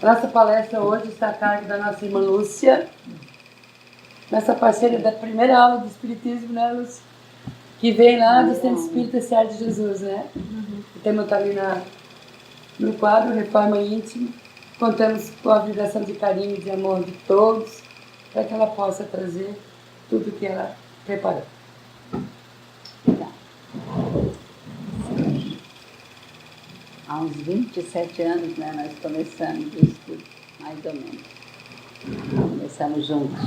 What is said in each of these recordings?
A nossa palestra hoje está a cargo da nossa irmã Lúcia, nossa parceira da primeira aula de Espiritismo, né, Lúcia? Que vem lá do Centro Espírita Seara de Jesus, né? O tema está ali no quadro Reforma Íntima. Contamos com a vibração de carinho e de amor de todos, para que ela possa trazer tudo que ela preparou. Há uns 27 anos, né, nós começamos o estudo, mais ou menos. Começamos juntos.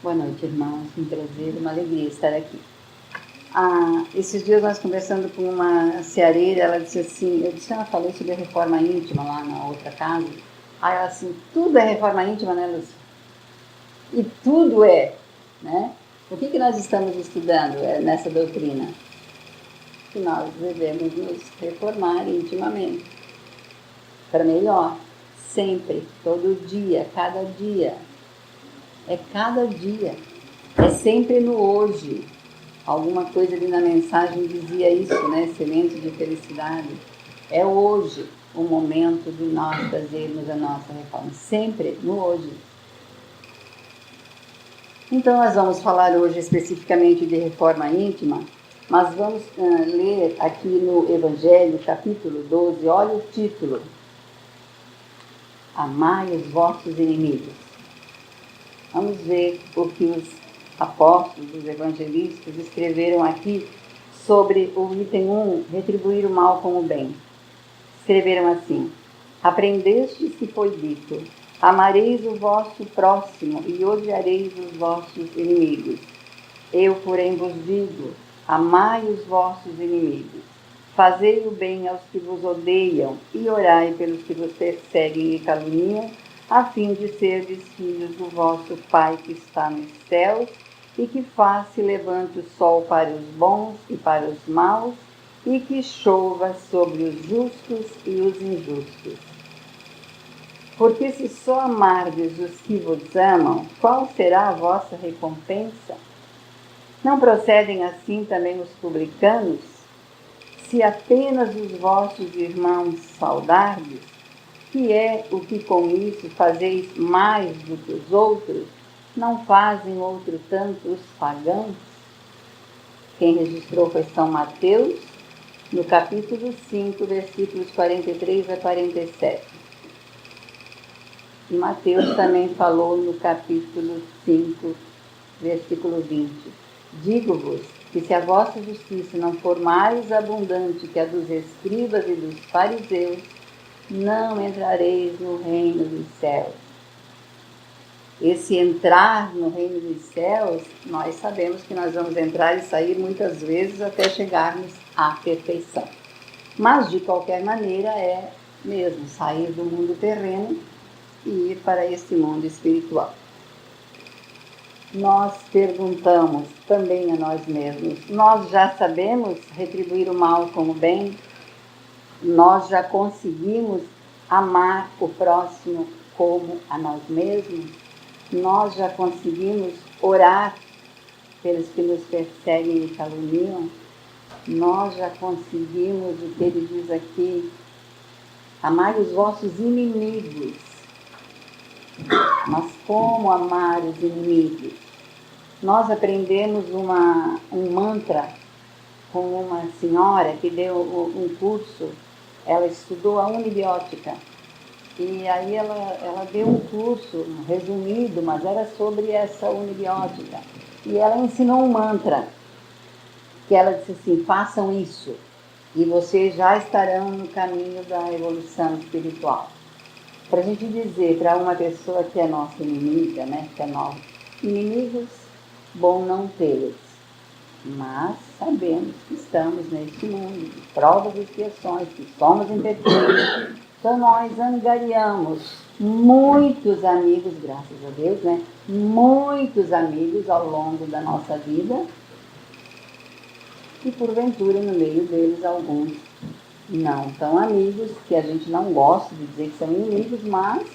Boa noite, irmãos. Um prazer, uma alegria estar aqui. Esses dias nós conversando com uma ceareira, ela disse assim, ela falou sobre a reforma íntima lá na outra casa. Aí ela assim, tudo é reforma íntima, né, Lúcia? E tudo é, né? O que nós estamos estudando nessa doutrina? Que nós devemos nos reformar intimamente, para melhor, sempre, todo dia, cada dia. É cada dia, é sempre no hoje. Alguma coisa ali na mensagem dizia isso, né? Semente de felicidade. É hoje o momento de nós fazermos a nossa reforma, sempre no hoje. Então nós vamos falar hoje especificamente de reforma íntima, mas vamos ler aqui no Evangelho, capítulo 12, olha o título. Amai os vossos inimigos. Vamos ver o que os apóstolos, os evangelistas escreveram aqui sobre o item 1, retribuir o mal com o bem. Escreveram assim, aprendestes que foi dito, amareis o vosso próximo e odiareis os vossos inimigos. Eu, porém, vos digo, amai os vossos inimigos, fazei o bem aos que vos odeiam e orai pelos que vos perseguem e caluniam, a fim de serdes filhos do vosso Pai que está nos céus e que faz se levante o sol para os bons e para os maus e que chova sobre os justos e os injustos. Porque se só amardes os que vos amam, qual será a vossa recompensa? Não procedem assim também os publicanos? Se apenas os vossos irmãos saudardes, que é o que com isso fazeis mais do que os outros, não fazem outro tanto os pagãos? Quem registrou foi São Mateus, no capítulo 5, versículos 43 a 47. E Mateus também falou no capítulo 5, versículo 20. Digo-vos que se a vossa justiça não for mais abundante que a dos escribas e dos fariseus, não entrareis no reino dos céus. Esse entrar no reino dos céus, nós sabemos que nós vamos entrar e sair muitas vezes até chegarmos à perfeição. Mas, de qualquer maneira, é mesmo sair do mundo terreno e ir para esse mundo espiritual. Nós perguntamos também a nós mesmos, nós já sabemos retribuir o mal com o bem? Nós já conseguimos amar o próximo como a nós mesmos? Nós já conseguimos orar pelos que nos perseguem e caluniam? Nós já conseguimos o que ele diz aqui, amar os vossos inimigos. Mas como amar os inimigos? Nós aprendemos um mantra com uma senhora que deu um curso, ela estudou a unibiótica, e aí ela deu um curso resumido, mas era sobre essa unibiótica, e ela ensinou um mantra, que ela disse assim, façam isso, e vocês já estarão no caminho da evolução espiritual. Para a gente dizer para uma pessoa que é nossa inimiga, né, que é nós, inimigos, bom não tê-los, mas sabemos que estamos neste mundo, de provas e expiações, que somos imperfeitos, então nós angariamos muitos amigos, graças a Deus, né, muitos amigos ao longo da nossa vida, e porventura no meio deles alguns não tão amigos, que a gente não gosta de dizer que são inimigos, mas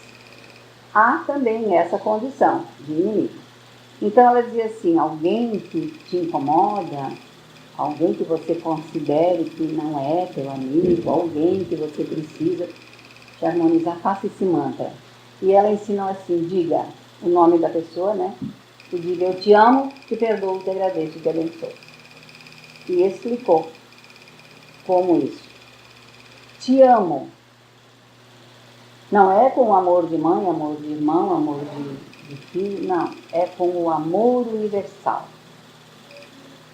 há também essa condição de inimigo. Então ela dizia assim, alguém que te incomoda, alguém que você considere que não é teu amigo, alguém que você precisa, te harmonizar, faça esse mantra. E ela ensinou assim, diga o nome da pessoa, né? E diga, eu te amo, te perdoo, te agradeço, te abençoo. E explicou como isso. Te amo. Não é com o amor de mãe, amor de irmão, amor de filho, não. É com o amor universal.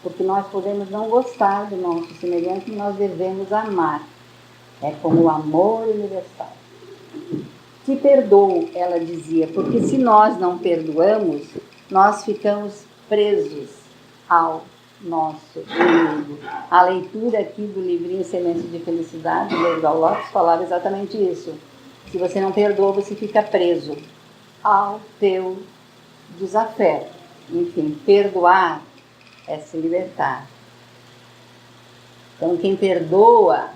Porque nós podemos não gostar do nosso semelhante, nós devemos amar. É com o amor universal. Te perdoo, ela dizia, porque se nós não perdoamos, nós ficamos presos ao nosso inimigo. A leitura aqui do livrinho Semente de Felicidade, do Edgar Lopes, falava exatamente isso. Se você não perdoa, você fica preso ao teu desafeto. Enfim, perdoar é se libertar. Então, quem perdoa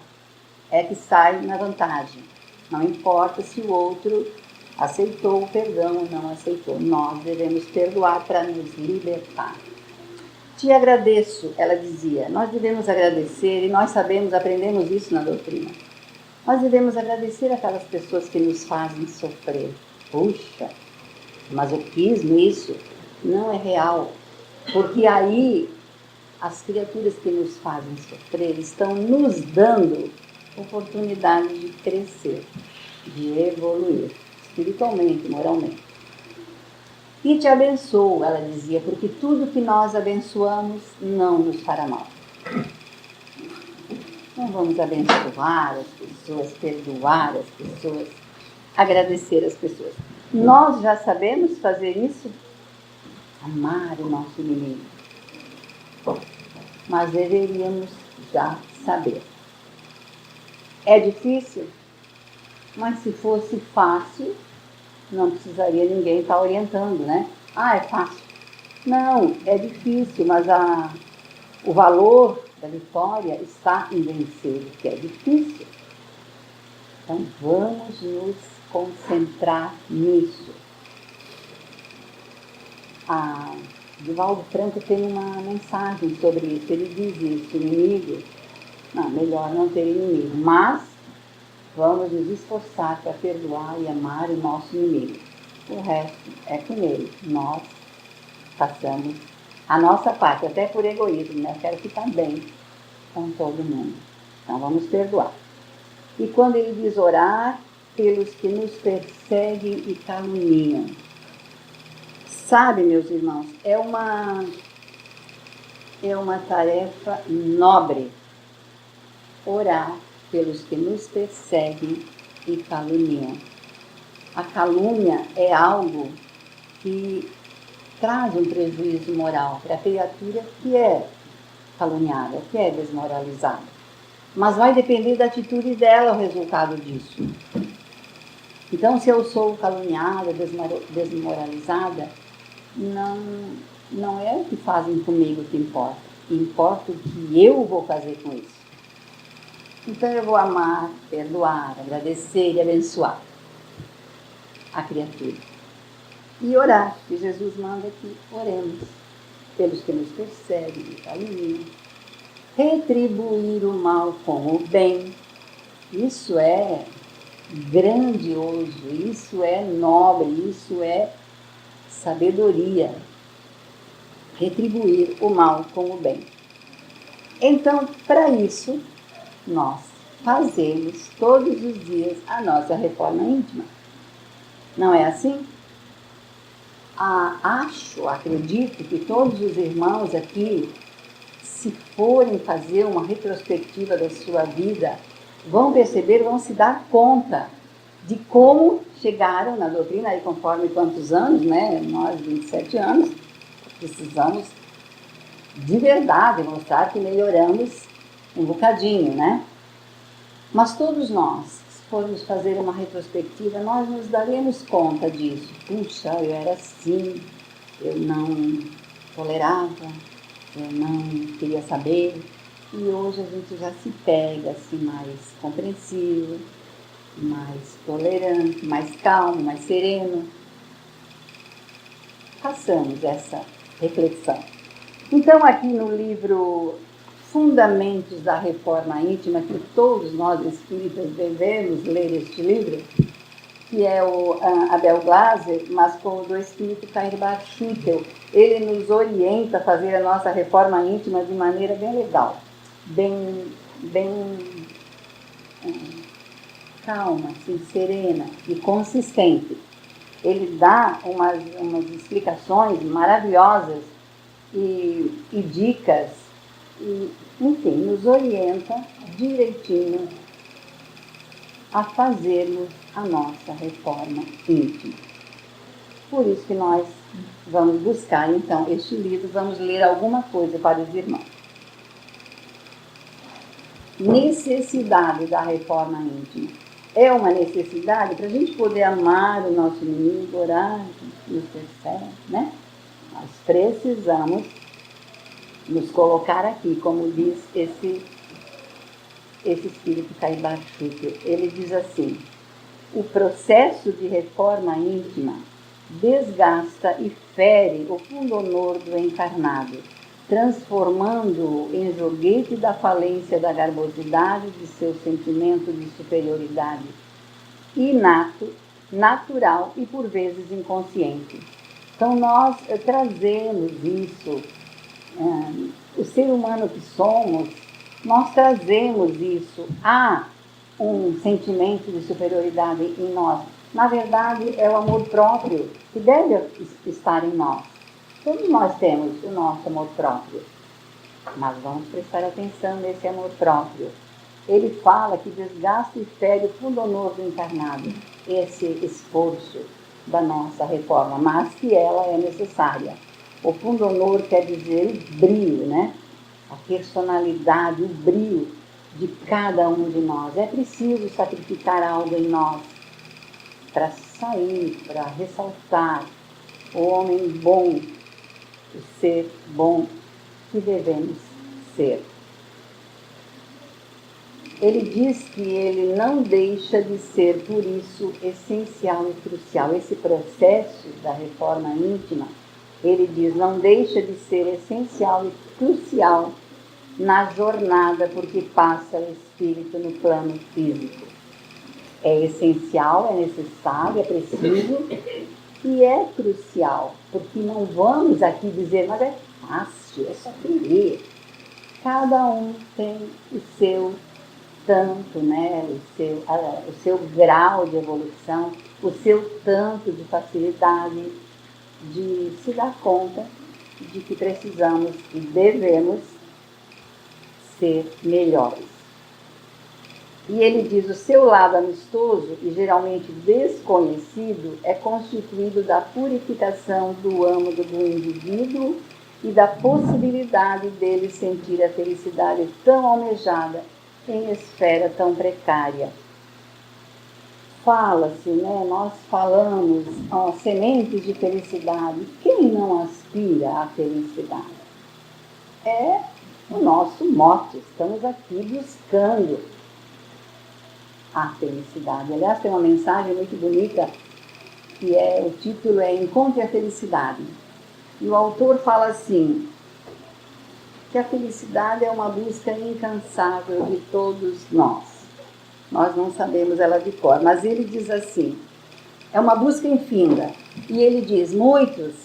é que sai na vantagem. Não importa se o outro aceitou o perdão ou não aceitou. Nós devemos perdoar para nos libertar. Te agradeço, ela dizia. Nós devemos agradecer, e nós sabemos, aprendemos isso na doutrina. Nós devemos agradecer aquelas pessoas que nos fazem sofrer. Puxa, masoquismo, isso não é real. Porque aí as criaturas que nos fazem sofrer estão nos dando oportunidade de crescer, de evoluir, espiritualmente, moralmente. E te abençoo, ela dizia, porque tudo que nós abençoamos não nos fará mal. Não vamos abençoar as pessoas, perdoar as pessoas, agradecer as pessoas. Nós já sabemos fazer isso, amar o nosso inimigo. Mas deveríamos já saber. É difícil? Mas se fosse fácil, não precisaria ninguém estar orientando, né? Ah, é fácil. Não, é difícil, mas o valor da vitória está em vencer, que é difícil. Então vamos nos concentrar nisso. Divaldo Franco tem uma mensagem sobre isso. Ele diz isso, inimigo, não, melhor não ter inimigo, mas vamos nos esforçar para perdoar e amar o nosso inimigo. O resto é com ele. Nós façamos a nossa parte, até por egoísmo, né? Eu quero ficar bem com todo mundo. Então vamos perdoar. E quando ele diz orar pelos que nos perseguem e caluniam. Sabe, meus irmãos, é uma tarefa nobre orar pelos que nos perseguem e caluniam. A calúnia é algo que traz um prejuízo moral para a criatura que é caluniada, que é desmoralizada. Mas vai depender da atitude dela o resultado disso. Então, se eu sou caluniada, desmoralizada, não é o que fazem comigo que importa. Importa o que eu vou fazer com isso. Então eu vou amar, perdoar, agradecer e abençoar a criatura. E orar, que Jesus manda que oremos pelos que nos perseguem e caluniam. Retribuir o mal com o bem. Isso é grandioso, isso é nobre, isso é sabedoria. Retribuir o mal com o bem. Então, para isso, nós fazemos todos os dias a nossa reforma íntima. Não é assim? Acredito que todos os irmãos aqui, se forem fazer uma retrospectiva da sua vida, vão perceber, vão se dar conta de como chegaram na doutrina, aí conforme quantos anos, né? Nós, 27 anos, precisamos de verdade mostrar que melhoramos um bocadinho, né? Mas todos nós, se formos fazer uma retrospectiva, nós nos daremos conta disso. Puxa, eu era assim, eu não tolerava, eu não queria saber. E hoje a gente já se pega assim mais compreensivo, mais tolerante, mais calmo, mais sereno. Façamos essa reflexão. Então, aqui no livro fundamentos da reforma íntima, que todos nós espíritas devemos ler este livro, que é o Abel Glasser, mas com o do espírito Cairbar Schutel. Ele nos orienta a fazer a nossa reforma íntima de maneira bem legal, bem calma, assim, serena e consistente. Ele dá umas explicações maravilhosas e dicas, e, enfim, nos orienta direitinho a fazermos a nossa reforma íntima. Por isso que nós vamos buscar, então, este livro, vamos ler alguma coisa para os irmãos. Necessidade da reforma íntima. É uma necessidade para a gente poder amar o nosso inimigo, orar, nos persegue, né? Nós precisamos nos colocar aqui, como diz esse espírito Cairbar Schutel. Ele diz assim: o processo de reforma íntima desgasta e fere o pundonor do encarnado, transformando-o em joguete da falência da garbosidade de seu sentimento de superioridade inato, natural e por vezes inconsciente. Então nós trazemos isso, o ser humano que somos, nós trazemos isso a um sentimento de superioridade em nós. Na verdade, é o amor próprio que deve estar em nós. Todos nós temos o nosso amor próprio, mas vamos prestar atenção nesse amor próprio. Ele fala que desgasta e fere o pundonor do encarnado, esse esforço da nossa reforma, mas que ela é necessária. O pundonor quer dizer o brilho, né? A personalidade, o brilho de cada um de nós. É preciso sacrificar algo em nós para sair, para ressaltar o homem bom, o ser bom que devemos ser. Ele diz que ele não deixa de ser, por isso, essencial e crucial. Esse processo da reforma íntima, ele diz, não deixa de ser essencial e crucial na jornada porque passa o espírito no plano físico. É essencial, é necessário, é preciso e é crucial, porque não vamos aqui dizer, mas é fácil, é só querer. Cada um tem o seu tanto, né? o seu grau de evolução, o seu tanto de facilidade de se dar conta de que precisamos e devemos ser melhores. E ele diz, o seu lado amistoso e geralmente desconhecido é constituído da purificação do âmago do indivíduo e da possibilidade dele sentir a felicidade tão almejada em esfera tão precária. Fala-se, né? Nós falamos, sementes de felicidade. Quem não aspira à felicidade? É o nosso mote. Estamos aqui buscando a felicidade. Aliás, tem uma mensagem muito bonita que o título é Encontre a Felicidade. E o autor fala assim, que a felicidade é uma busca incansável de todos nós. Nós não sabemos ela de cor, mas ele diz assim, é uma busca infinda. E ele diz, muitos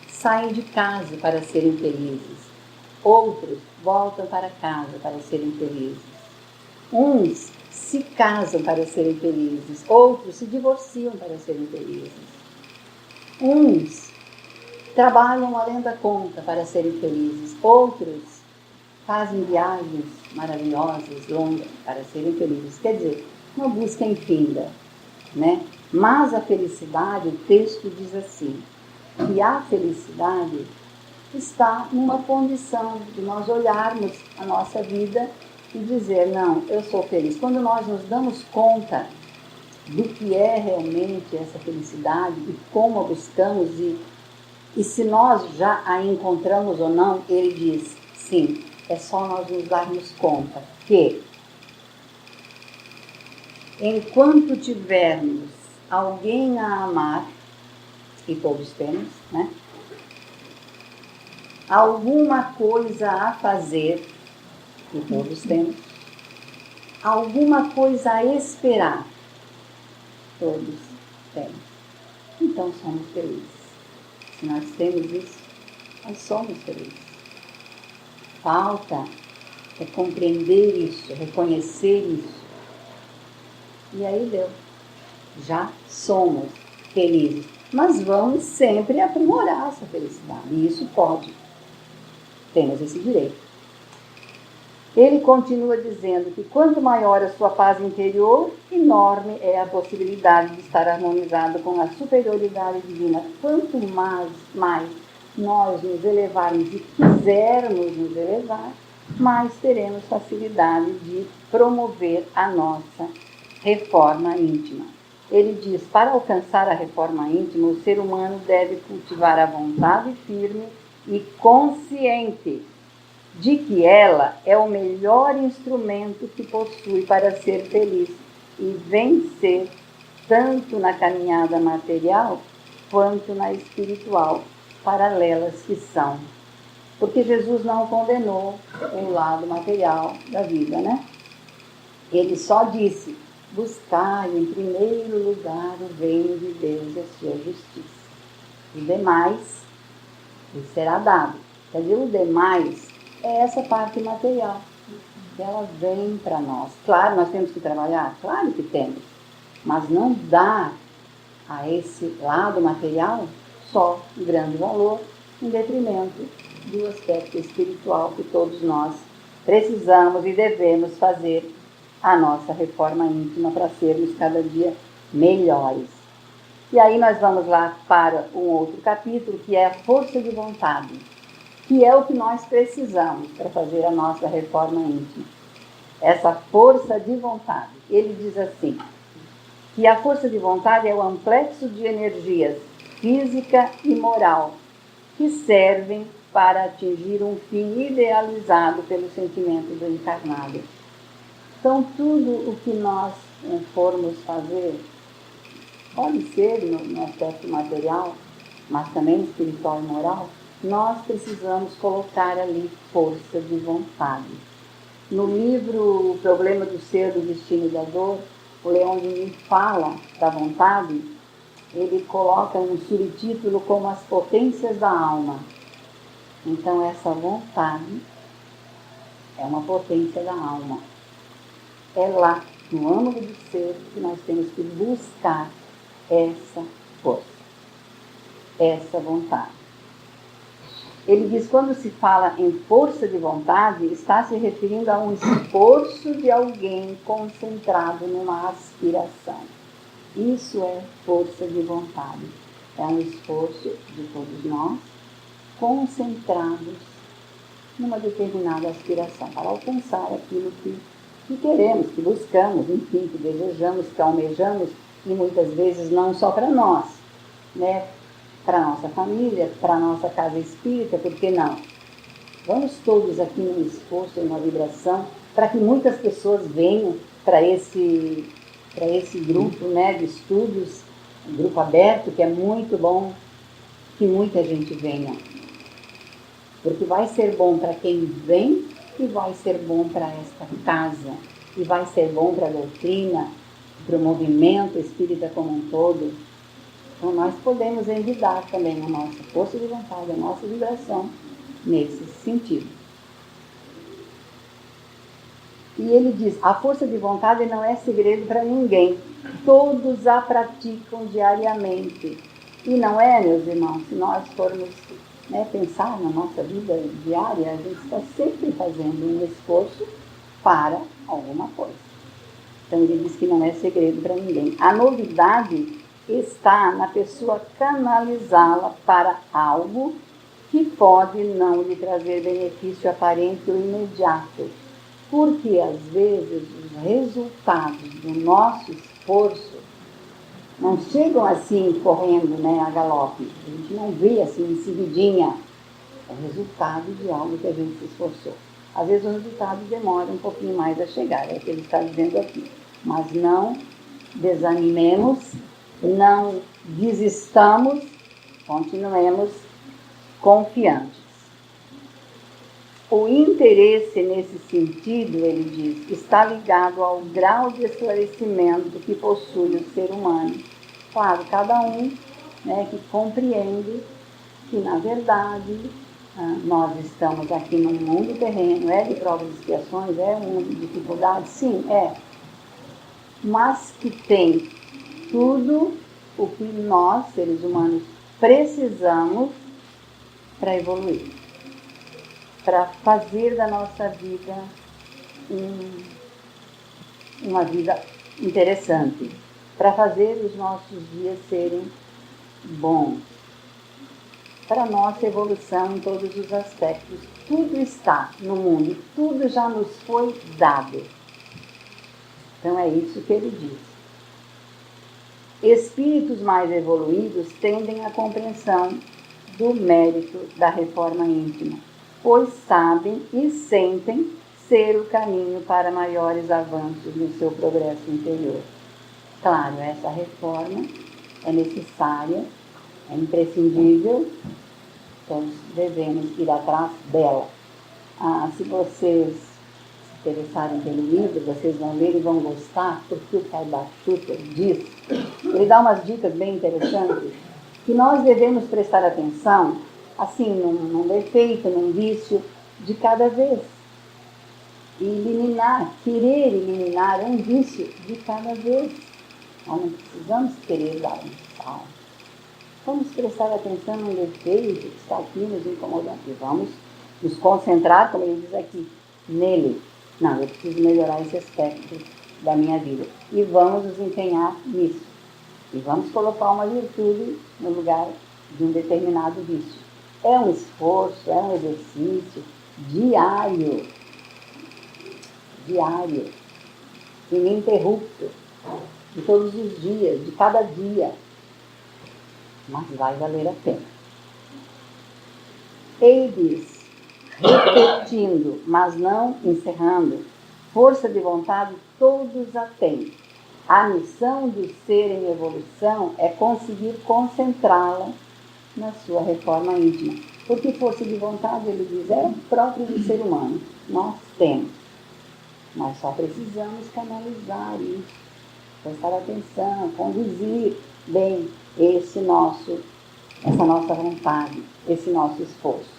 saem de casa para serem felizes, outros voltam para casa para serem felizes. Uns se casam para serem felizes, outros se divorciam para serem felizes. Uns trabalham além da conta para serem felizes, outros fazem viagens maravilhosas, longas, para serem felizes. Quer dizer, uma busca infinda, né? Mas a felicidade, o texto diz assim, que a felicidade está numa condição de nós olharmos a nossa vida e dizer, não, eu sou feliz. Quando nós nos damos conta do que é realmente essa felicidade e como a buscamos e se nós já a encontramos ou não, ele diz, sim, é só nós nos darmos conta que enquanto tivermos alguém a amar, e todos temos, né? Alguma coisa a fazer, E todos temos alguma coisa a esperar. Todos temos. Então somos felizes. Se nós temos isso, nós somos felizes. Falta é compreender isso, reconhecer isso. E aí deu. Já somos felizes. Mas vamos sempre aprimorar essa felicidade. E isso pode. Temos esse direito. Ele continua dizendo que quanto maior a sua paz interior, enorme é a possibilidade de estar harmonizado com a superioridade divina. Quanto mais nós nos elevarmos e quisermos nos elevar, mais teremos facilidade de promover a nossa reforma íntima. Ele diz, para alcançar a reforma íntima, o ser humano deve cultivar a vontade firme e consciente de que ela é o melhor instrumento que possui para ser feliz e vencer tanto na caminhada material quanto na espiritual, paralelas que são. Porque Jesus não condenou o lado material da vida, né? Ele só disse, buscai em primeiro lugar o reino de Deus e a sua justiça. O demais lhe será dado. Quer dizer, o demais é essa parte material, que ela vem para nós. Claro, nós temos que trabalhar, claro que temos, mas não dá a esse lado material só um grande valor, em detrimento do aspecto espiritual que todos nós precisamos e devemos fazer a nossa reforma íntima para sermos cada dia melhores. E aí nós vamos lá para um outro capítulo, que é a força de vontade, que é o que nós precisamos para fazer a nossa reforma íntima. Essa força de vontade. Ele diz assim, que a força de vontade é o amplexo de energias física e moral que servem para atingir um fim idealizado pelo sentimento do encarnado. Então, tudo o que nós formos fazer, pode ser no aspecto material, mas também espiritual e moral, nós precisamos colocar ali força de vontade. No livro O Problema do Ser, do Destino e da Dor, o Leon Denis fala da vontade, ele coloca um subtítulo como as potências da alma. Então, essa vontade é uma potência da alma. É lá, no âmago do ser, que nós temos que buscar essa força, essa vontade. Ele diz, quando se fala em força de vontade, está se referindo a um esforço de alguém concentrado numa aspiração. Isso é força de vontade. É um esforço de todos nós, concentrados numa determinada aspiração, para alcançar aquilo que queremos, que buscamos, enfim, que desejamos, que almejamos, e muitas vezes não só para nós, né? Para a nossa família, para a nossa casa espírita, por que não? Vamos todos aqui num esforço, numa vibração, para que muitas pessoas venham para esse grupo, né, de estudos, um grupo aberto, que é muito bom que muita gente venha. Porque vai ser bom para quem vem e vai ser bom para esta casa. E vai ser bom para a doutrina, para o movimento espírita como um todo. Então nós podemos envidar também a nossa força de vontade, a nossa vibração nesse sentido. E ele diz, a força de vontade não é segredo para ninguém. Todos a praticam diariamente. E não é, meus irmãos, se nós formos pensar na nossa vida diária, a gente está sempre fazendo um esforço para alguma coisa. Então ele diz que não é segredo para ninguém. A novidade está na pessoa canalizá-la para algo que pode não lhe trazer benefício aparente ou imediato. Porque, às vezes, os resultados do nosso esforço não chegam assim, correndo, a galope. A gente não vê assim, em seguidinha, o resultado de algo que a gente se esforçou. Às vezes, o resultado demora um pouquinho mais a chegar, é o que ele está dizendo aqui. Mas não desanimemos, não desistamos, continuemos confiantes. O interesse nesse sentido, ele diz, está ligado ao grau de esclarecimento que possui o ser humano. Claro, cada um, né, que compreende que, na verdade, nós estamos aqui num mundo terreno, é de provas e expiações, é um mundo de dificuldades, sim, é. Mas que tem tudo o que nós, seres humanos, precisamos para evoluir, para fazer da nossa vida uma vida interessante, para fazer os nossos dias serem bons, para a nossa evolução em todos os aspectos. Tudo está no mundo, tudo já nos foi dado. Então é isso que ele diz. Espíritos mais evoluídos tendem à compreensão do mérito da reforma íntima, pois sabem e sentem ser o caminho para maiores avanços no seu progresso interior. Claro, essa reforma é necessária, é imprescindível, todos devemos ir atrás dela. Se vocês se interessarem pelo livro, vocês vão ler e vão gostar, porque o Kaiba Shuter diz, ele dá umas dicas bem interessantes, que nós devemos prestar atenção, assim, num defeito, num vício, de cada vez. E querer eliminar um vício de cada vez. Nós não precisamos querer dar um salto. Vamos prestar atenção num defeito que está aqui nos incomodando. E vamos nos concentrar, como ele diz aqui, nele. Não, eu preciso melhorar esse aspecto da minha vida. E vamos nos empenhar nisso. E vamos colocar uma virtude no lugar de um determinado vício. É um esforço, é um exercício diário, ininterrupto, de todos os dias, de cada dia. Mas vai valer a pena. Eles, repetindo, mas não encerrando, força de vontade todos a têm. A missão do ser em evolução é conseguir concentrá-la na sua reforma íntima. Porque força de vontade, ele diz, é próprio do ser humano. Nós temos. Nós só precisamos canalizar isso, prestar atenção, conduzir bem essa nossa vontade, esse nosso esforço.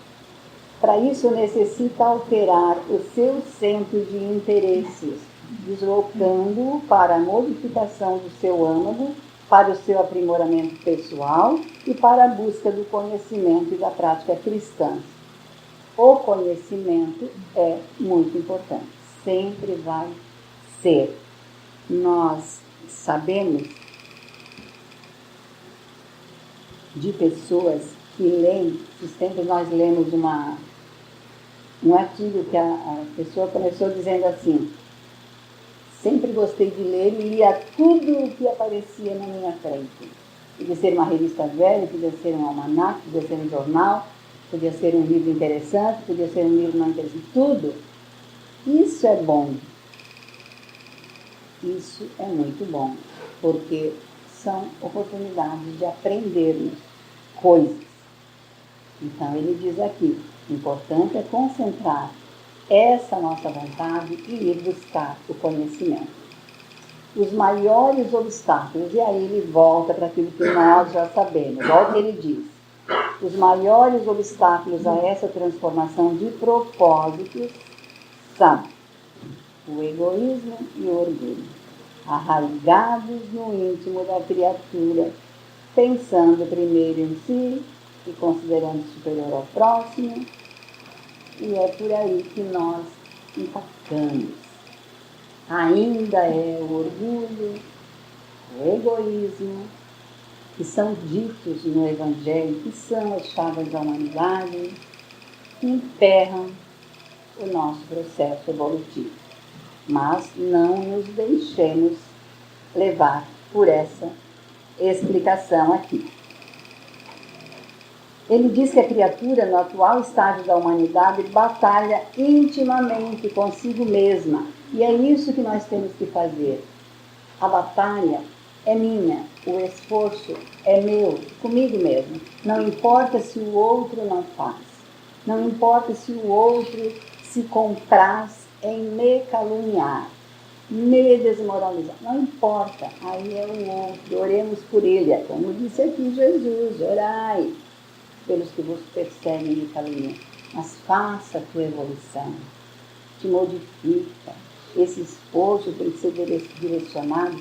Para isso necessita alterar o seu centro de interesses, deslocando-o para a modificação do seu âmago, para o seu aprimoramento pessoal e para a busca do conhecimento e da prática cristã. O conhecimento é muito importante, sempre vai ser. Nós sabemos de pessoas que leem, esses tempos nós lemos um artigo que a pessoa começou dizendo assim: sempre gostei de ler e lia tudo o que aparecia na minha frente. Podia ser uma revista velha, podia ser um almanaque, podia ser um jornal, podia ser um livro interessante, podia ser um livro não interessante, tudo. Isso é bom. Isso é muito bom, porque são oportunidades de aprendermos coisas. Então ele diz aqui, o importante é concentrar essa nossa vontade e ir buscar o conhecimento. Os maiores obstáculos, e aí ele volta para aquilo que nós já sabemos, olha o que ele diz. Os maiores obstáculos a essa transformação de propósitos são o egoísmo e o orgulho, arraigados no íntimo da criatura, pensando primeiro em si e considerando superior ao próximo, e é por aí que nós empacamos. Ainda é o orgulho, o egoísmo, que são ditos no Evangelho, que são as chagas da humanidade, que emperram o nosso processo evolutivo. Mas não nos deixemos levar por essa explicação aqui. Ele diz que a criatura, no atual estágio da humanidade, batalha intimamente consigo mesma. E é isso que nós temos que fazer. A batalha é minha, o esforço é meu, comigo mesmo. Não importa se o outro não faz. Não importa se o outro se compraz em me caluniar, me desmoralizar. Não importa, aí é o outro. Oremos por ele. É como disse aqui Jesus, orai pelos que vos perseguem e caluniam. Mas faça a tua evolução, te modifica. Esse esforço tem que ser direcionado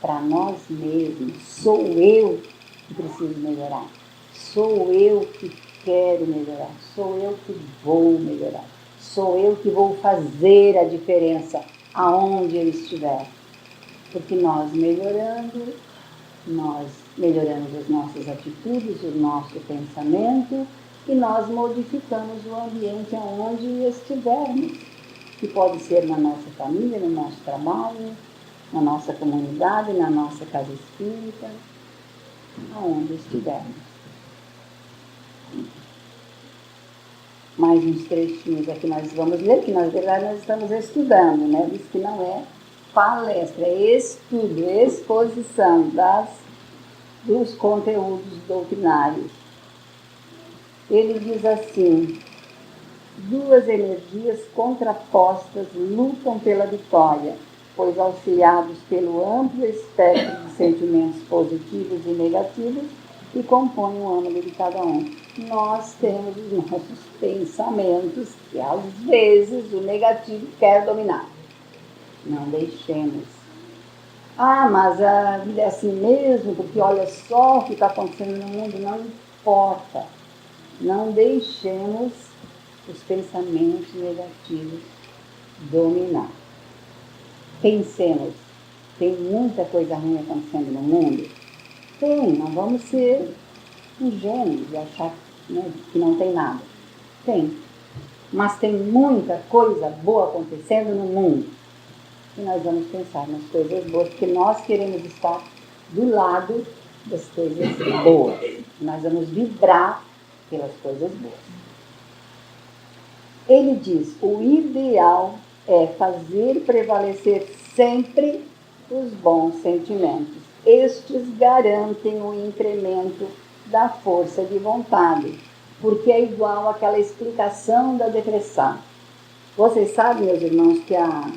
para nós mesmos. Sou eu que preciso melhorar. Sou eu que quero melhorar. Sou eu que vou melhorar. Sou eu que vou fazer a diferença aonde eu estiver. Porque nós melhorando, nós melhoramos as nossas atitudes, o nosso pensamento e nós modificamos o ambiente aonde estivermos. Que pode ser na nossa família, no nosso trabalho, na nossa comunidade, na nossa casa espírita, aonde estivermos. Mais uns trechinhos aqui nós vamos ler, que na verdade nós estamos estudando, né? Diz que não é palestra, é estudo, exposição dos conteúdos doutrinários. Ele diz assim: duas energias contrapostas lutam pela vitória, pois auxiliados pelo amplo espectro de sentimentos positivos e negativos que compõem o âmago de cada um. Nós temos os nossos pensamentos que às vezes o negativo quer dominar. Não deixemos. Mas a vida é assim mesmo, porque olha só o que está acontecendo no mundo. Não importa. Não deixemos os pensamentos negativos dominar. Pensemos, tem muita coisa ruim acontecendo no mundo? Tem, não vamos ser ingênuos e achar, né, que não tem nada. Tem, mas tem muita coisa boa acontecendo no mundo. E nós vamos pensar nas coisas boas, porque nós queremos estar do lado das coisas boas. Nós vamos vibrar pelas coisas boas. Ele diz, o ideal é fazer prevalecer sempre os bons sentimentos. Estes garantem o incremento da força de vontade, porque é igual àquela explicação da depressão. Vocês sabem, meus irmãos, que a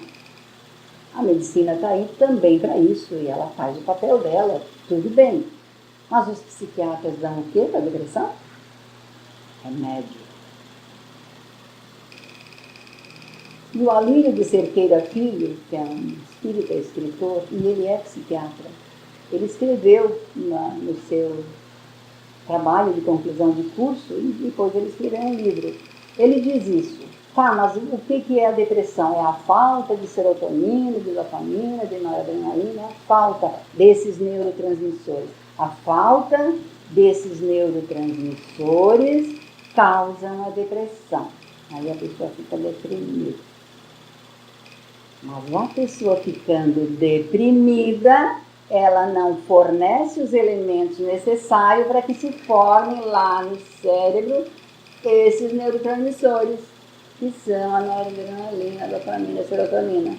medicina está aí também para isso, e ela faz o papel dela, tudo bem. Mas os psiquiatras dão o quê para a depressão? Remédio. E o Alírio de Cerqueira Filho, que é um espírita escritor, e ele é psiquiatra, ele escreveu no seu trabalho de conclusão de curso, e depois ele escreveu um livro. Ele diz isso. Mas o que é a depressão? É a falta de serotonina, de dopamina, de noradrenalina, a falta desses neurotransmissores. A falta desses neurotransmissores causam a depressão. Aí a pessoa fica deprimida. Mas a pessoa ficando deprimida, ela não fornece os elementos necessários para que se formem lá no cérebro esses neurotransmissores, que são a noradrenalina, a dopamina, a serotonina.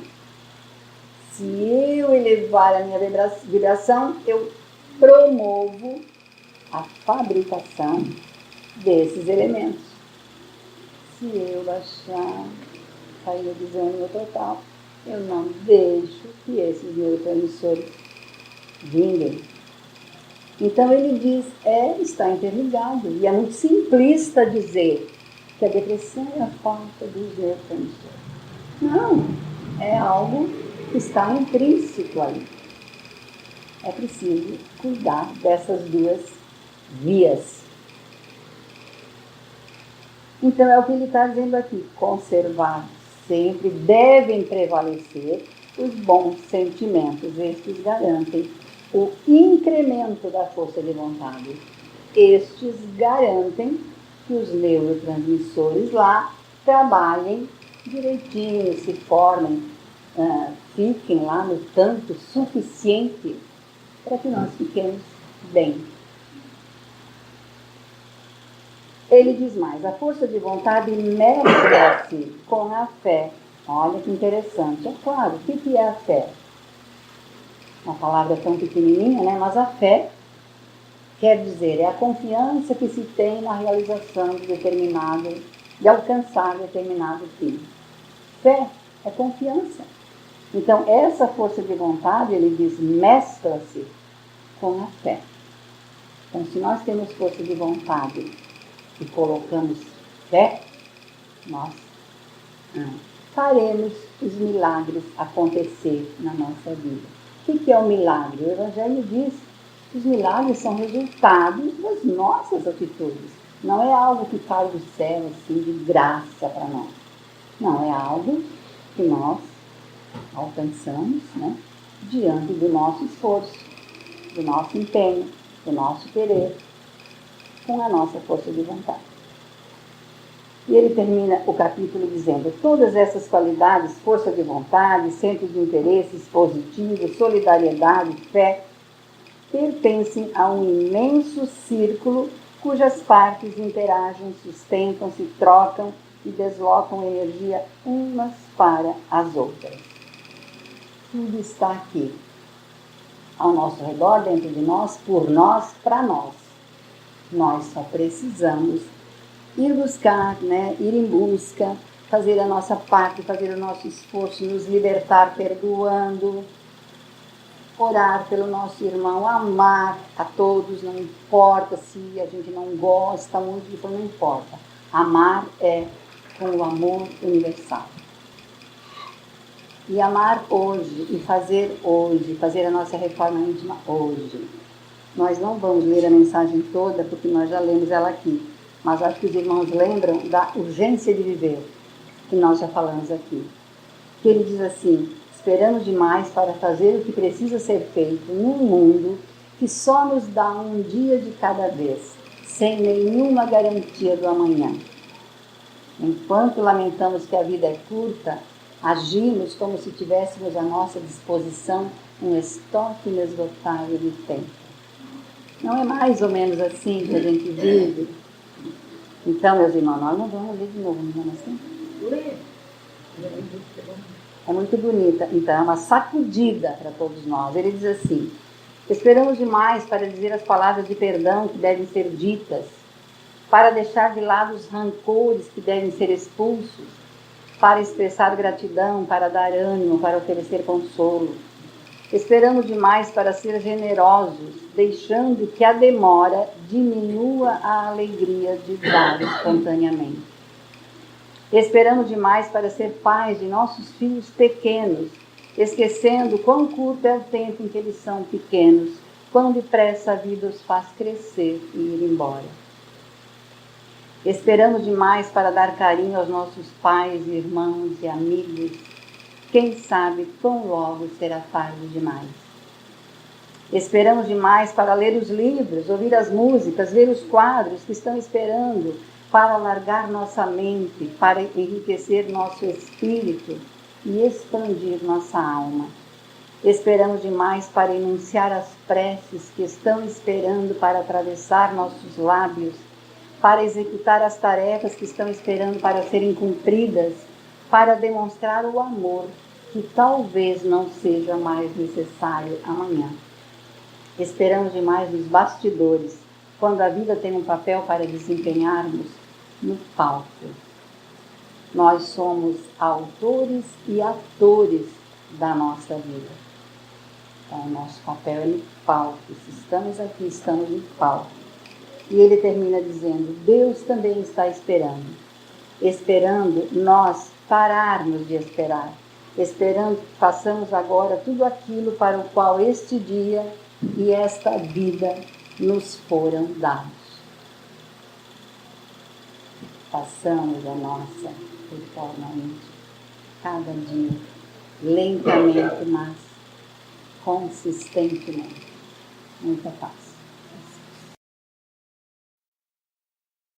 Se eu elevar a minha vibração, eu promovo a fabricação desses elementos. Se eu baixar, sair do desânimo total, eu não deixo que esses neurotransmissores vinguem. Então ele diz, está interligado. E é muito simplista dizer que a depressão é a falta dos neurotransmissores. Não, é algo que está intrínseco ali. É preciso cuidar dessas duas vias. Então é o que ele está dizendo aqui, conservar sempre devem prevalecer os bons sentimentos. Estes garantem o incremento da força de vontade. Estes garantem que os neurotransmissores lá trabalhem direitinho, se formem, fiquem lá no tanto suficiente para que nós fiquemos bem. Ele diz mais, a força de vontade mescla-se com a fé. Olha que interessante. É claro, o que é a fé? Uma palavra tão pequenininha, né? Mas a fé quer dizer, é a confiança que se tem na realização de determinado de alcançar determinado fim. Fé é confiança. Então, essa força de vontade, ele diz, mescla-se com a fé. Então, se nós temos força de vontade e colocamos fé, nós faremos os milagres acontecer na nossa vida. O que é o milagre? O Evangelho diz que os milagres são resultados das nossas atitudes. Não é algo que cai do céu, assim, de graça para nós. Não, é algo que nós alcançamos, né, diante do nosso esforço, do nosso empenho, do nosso querer, com a nossa força de vontade. E ele termina o capítulo dizendo: todas essas qualidades, força de vontade, centro de interesses positivos, solidariedade, fé, pertencem a um imenso círculo cujas partes interagem, sustentam-se, trocam e deslocam energia umas para as outras. Tudo está aqui, ao nosso redor, dentro de nós, por nós, para nós. Nós só precisamos ir buscar, né? Ir em busca, fazer a nossa parte, fazer o nosso esforço, nos libertar perdoando, orar pelo nosso irmão, amar a todos, não importa se a gente não gosta muito, não importa. Amar é com o amor universal. E amar hoje, e fazer hoje, fazer a nossa reforma íntima hoje. Nós não vamos ler a mensagem toda, porque nós já lemos ela aqui. Mas acho que os irmãos lembram da urgência de viver, que nós já falamos aqui. Que ele diz assim: esperamos demais para fazer o que precisa ser feito num mundo que só nos dá um dia de cada vez, sem nenhuma garantia do amanhã. Enquanto lamentamos que a vida é curta, agimos como se tivéssemos à nossa disposição um estoque inesgotável de tempo. Não é mais ou menos assim que a gente vive? Então, meus irmãos, nós não vamos ler de novo, não é assim? É muito bonita. Então, é uma sacudida para todos nós. Ele diz assim: esperamos demais para dizer as palavras de perdão que devem ser ditas, para deixar de lado os rancores que devem ser expulsos, para expressar gratidão, para dar ânimo, para oferecer consolo. Esperamos demais para ser generosos, deixando que a demora diminua a alegria de dar espontaneamente. Esperamos demais para ser pais de nossos filhos pequenos, esquecendo quão curto é o tempo em que eles são pequenos, quão depressa a vida os faz crescer e ir embora. Esperamos demais para dar carinho aos nossos pais, irmãos e amigos. Quem sabe tão logo será tarde demais. Esperamos demais para ler os livros, ouvir as músicas, ver os quadros que estão esperando para alargar nossa mente, para enriquecer nosso espírito e expandir nossa alma. Esperamos demais para enunciar as preces que estão esperando para atravessar nossos lábios, para executar as tarefas que estão esperando para serem cumpridas, para demonstrar o amor que talvez não seja mais necessário amanhã. Esperamos demais nos bastidores, quando a vida tem um papel para desempenharmos no palco. Nós somos autores e atores da nossa vida. Então, o nosso papel é no palco. Se estamos aqui, estamos no palco. E ele termina dizendo: Deus também está esperando. Esperando nós pararmos de esperar. Esperando que façamos agora tudo aquilo para o qual este dia e esta vida nos foram dados. Façamos a nossa reforma íntima cada dia, lentamente, mas consistentemente. Muita paz.